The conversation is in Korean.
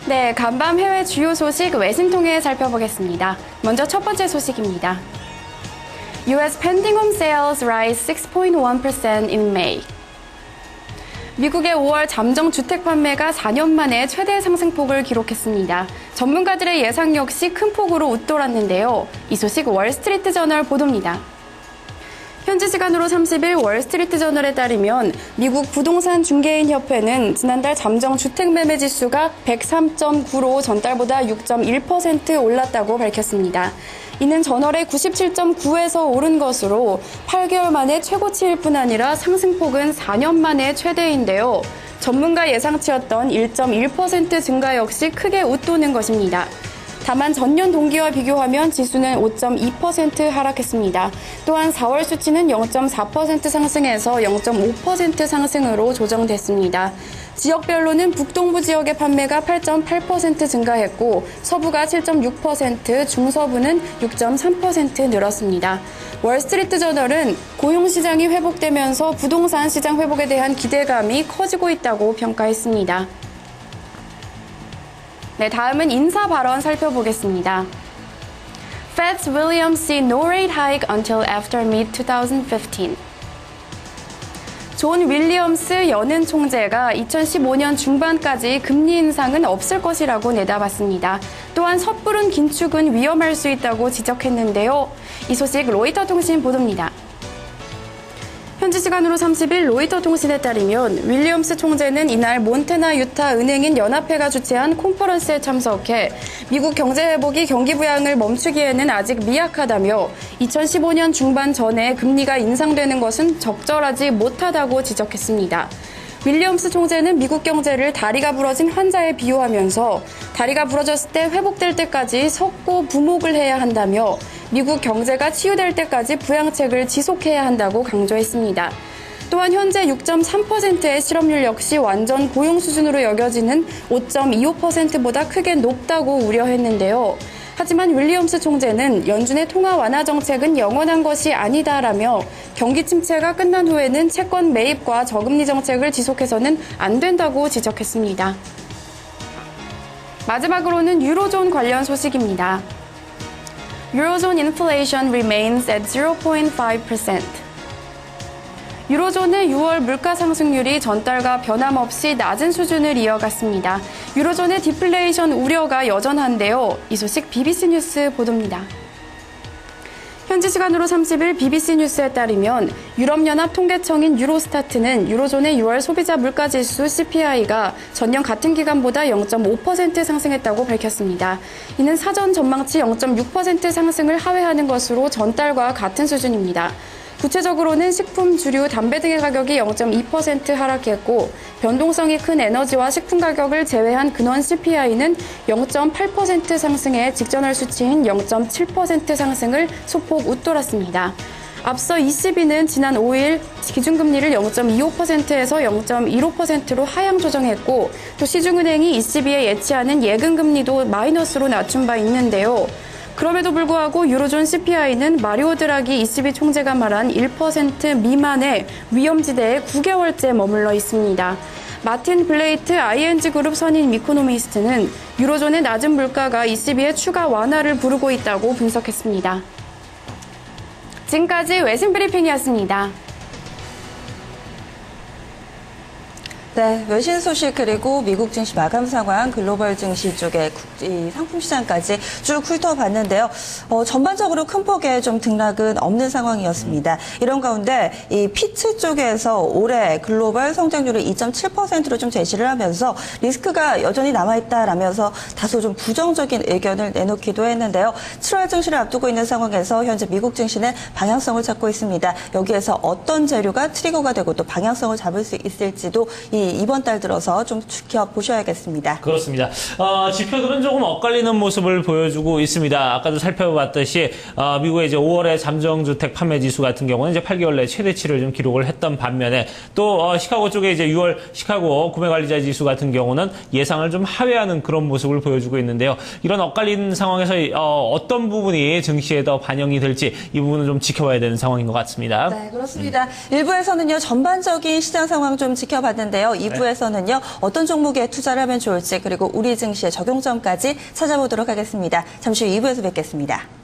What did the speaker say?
네, 간밤 해외 주요 소식 외신 통해 살펴보겠습니다. 먼저 첫 번째 소식입니다. US pending home sales rise 6.1% in May. 미국의 5월 잠정 주택 판매가 4년 만에 최대 상승폭을 기록했습니다. 전문가들의 예상 역시 큰 폭으로 웃돌았는데요. 이 소식 월스트리트 저널 보도입니다. 현지 시간으로 30일 월스트리트 저널에 따르면 미국 부동산 중개인 협회는 지난달 잠정 주택 매매 지수가 103.9로 전달보다 6.1% 올랐다고 밝혔습니다. 이는 전월에 97.9에서 오른 것으로 8개월 만에 최고치일 뿐 아니라 상승폭은 4년 만에 최대인데요. 전문가 예상치였던 1.1% 증가 역시 크게 웃도는 것입니다. 다만 전년 동기와 비교하면 지수는 5.2% 하락했습니다. 또한 4월 수치는 0.4% 상승해서 0.5% 상승으로 조정됐습니다. 지역별로는 북동부 지역의 판매가 8.8% 증가했고 서부가 7.6%, 중서부는 6.3% 늘었습니다. 월스트리트 저널은 고용시장이 회복되면서 부동산 시장 회복에 대한 기대감이 커지고 있다고 평가했습니다. 네, 다음은 인사 발언 살펴보겠습니다. Fed's William see no rate hike until after mid-2015. 존 윌리엄스 연은 총재가 2015년 중반까지 금리 인상은 없을 것이라고 내다봤습니다. 또한 섣부른 긴축은 위험할 수 있다고 지적했는데요. 이 소식 로이터 통신 보도입니다. 현지 시간으로 30일 로이터 통신에 따르면 윌리엄스 총재는 이날 몬태나 유타 은행인 연합회가 주최한 컨퍼런스에 참석해 미국 경제 회복이 경기 부양을 멈추기에는 아직 미약하다며 2015년 중반 전에 금리가 인상되는 것은 적절하지 못하다고 지적했습니다. 윌리엄스 총재는 미국 경제를 다리가 부러진 환자에 비유하면서 다리가 부러졌을 때 회복될 때까지 석고 부목을 해야 한다며 미국 경제가 치유될 때까지 부양책을 지속해야 한다고 강조했습니다. 또한 현재 6.3%의 실업률 역시 완전 고용 수준으로 여겨지는 5.25%보다 크게 높다고 우려했는데요. 하지만 윌리엄스 총재는 연준의 통화 완화 정책은 영원한 것이 아니다라며 경기 침체가 끝난 후에는 채권 매입과 저금리 정책을 지속해서는 안 된다고 지적했습니다. 마지막으로는 유로존 관련 소식입니다. Eurozone inflation remains at 0.5%. 유로존의 6월 물가 상승률이 전달과 변함없이 낮은 수준을 이어갔습니다. 유로존의 디플레이션 우려가 여전한데요. 이 소식 BBC 뉴스 보도입니다. 현지 시간으로 30일 BBC 뉴스에 따르면 유럽연합 통계청인 유로스타트는 유로존의 6월 소비자 물가지수 CPI가 전년 같은 기간보다 0.5% 상승했다고 밝혔습니다. 이는 사전 전망치 0.6% 상승을 하회하는 것으로 전달과 같은 수준입니다. 구체적으로는 식품, 주류, 담배 등의 가격이 0.2% 하락했고 변동성이 큰 에너지와 식품 가격을 제외한 근원 CPI는 0.8% 상승해 직전월 수치인 0.7% 상승을 소폭 웃돌았습니다. 앞서 ECB는 지난 5일 기준금리를 0.25%에서 0.15%로 하향 조정했고 또 시중은행이 ECB에 예치하는 예금금리도 마이너스로 낮춘 바 있는데요. 그럼에도 불구하고 유로존 CPI는 마리오 드라기 ECB 총재가 말한 1% 미만의 위험지대에 9개월째 머물러 있습니다. 마틴 블레이트 ING그룹 선임 이코노미스트는 유로존의 낮은 물가가 ECB의 추가 완화를 부르고 있다고 분석했습니다. 지금까지 외신 브리핑이었습니다. 네, 외신 소식 그리고 미국 증시 마감 상황, 글로벌 증시 쪽의 상품 시장까지 쭉 훑어봤는데요. 전반적으로 큰 폭의 좀 등락은 없는 상황이었습니다. 이런 가운데 이 피치 쪽에서 올해 글로벌 성장률을 2.7%로 좀 제시를 하면서 리스크가 여전히 남아있다라면서 다소 좀 부정적인 의견을 내놓기도 했는데요. 7월 증시를 앞두고 있는 상황에서 현재 미국 증시는 방향성을 찾고 있습니다. 여기에서 어떤 재료가 트리거가 되고 또 방향성을 잡을 수 있을지도 이번 달 들어서 좀 지켜보셔야겠습니다. 그렇습니다. 지표들은 조금 엇갈리는 모습을 보여주고 있습니다. 아까도 살펴봤듯이 미국의 이제 5월의 잠정주택 판매 지수 같은 경우는 이제 8개월 내 최대치를 좀 기록을 했던 반면에 또 시카고 쪽에 이제 6월 시카고 구매관리자 지수 같은 경우는 예상을 좀 하회하는 그런 모습을 보여주고 있는데요. 이런 엇갈린 상황에서 어떤 부분이 증시에 더 반영이 될지 이 부분은 좀 지켜봐야 되는 상황인 것 같습니다. 네, 그렇습니다. 일부에서는요, 전반적인 시장 상황 좀 지켜봤는데요. 2부에서는요. 어떤 종목에 투자를 하면 좋을지 그리고 우리 증시의 적용점까지 찾아보도록 하겠습니다. 잠시 후 2부에서 뵙겠습니다.